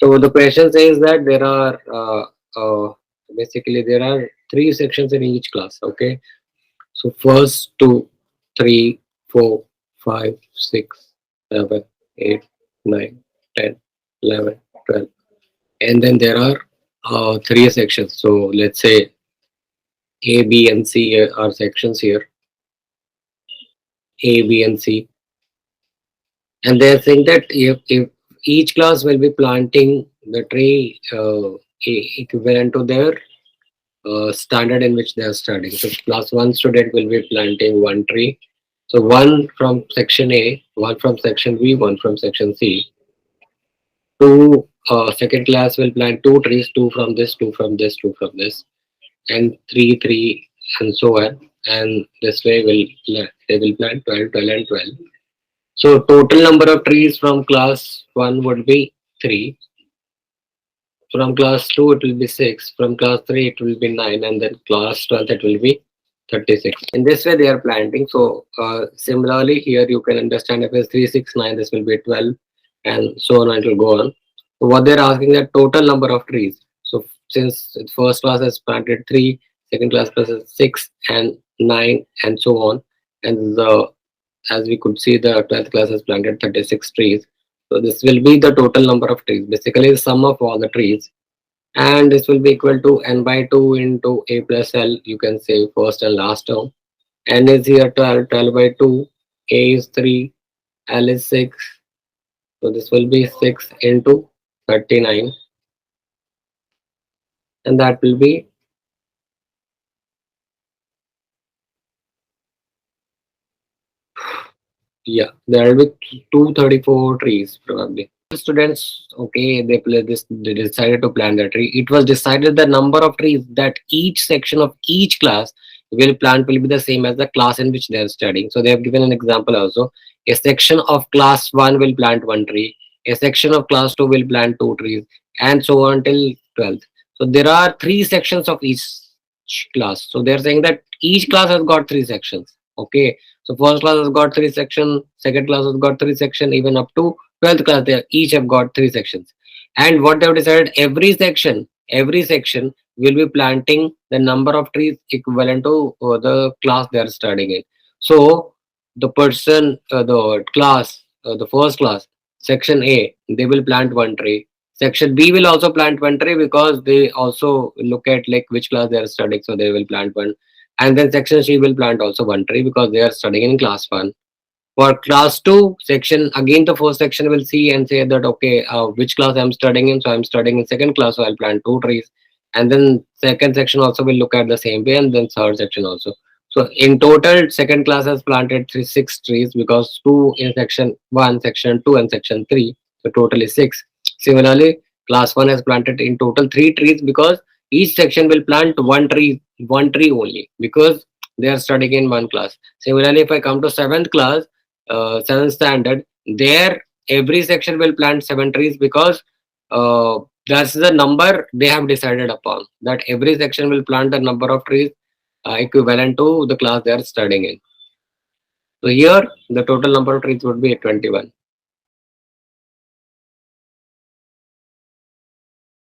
So the question says that there are basically there are three sections in each class. Okay, so first two, three, four, 5, 6, 7, 8, 9, 10, 11, 12, and then there are three sections. So let's say A, B, and C are sections here. A, B, and C, and they are saying that if each class will be planting the tree equivalent to their standard in which they are studying. So class 1 student will be planting one tree. So one from section A, one from section B, one from section C. Two second class will plant two trees, two from this, two from this, two from this, and three, and so on. And this way they will plant 12, 12, and 12. So total number of trees from class 1 would be 3. From class 2 it will be 6. From class 3 it will be 9, and then class 12 it will be 36. In this way they are planting. So similarly here you can understand if it's 3, 6, 9, this will be 12, and so on it will go on. So what they're asking that total number of trees. So since first class has planted 3, second class plus 6 and 9 and so on, and as we could see the 12th class has planted 36 trees. So this will be the total number of trees, basically the sum of all the trees, and this will be equal to n by 2 into a plus l. You can say first and last term. N is here 12, 12 by 2, a is 3, l is 6. So this will be 6 into 39, and that will be, yeah, there will be 234 trees probably. Students, okay, they decided to plant the tree. It was decided the number of trees that each section of each class will plant will be the same as the class in which they are studying. So they have given an example also. A section of class 1 will plant one tree, a section of class 2 will plant two trees, and so on till 12th. So there are three sections of each class. So they're saying that each class has got three sections. Okay, so first class has got three section, second class has got three section, even up to 12th class they each have got three sections. And what they have decided, every section will be planting the number of trees equivalent to the class they are studying in. So the person, the class, the first class, section A, they will plant one tree. Section B will also plant one tree because they also look at like which class they are studying, so they will plant one. And then section C will plant also one tree because they are studying in class 1. For class 2 section, again the first section will see and say that okay, which class I'm studying in. So I'm studying in second class, so I'll plant two trees. And then second section also will look at the same way, and then third section also. So in total, second class has planted 6 trees because 2 in section 1, section 2, and section 3. So total is 6. Similarly, class 1 has planted in total 3 trees because each section will plant one tree only because they are studying in one class. Similarly, if I come to 7th class, 7th standard, there every section will plant 7 trees because that's the number they have decided upon, that every section will plant a number of trees equivalent to the class they are studying in. So here the total number of trees would be 21.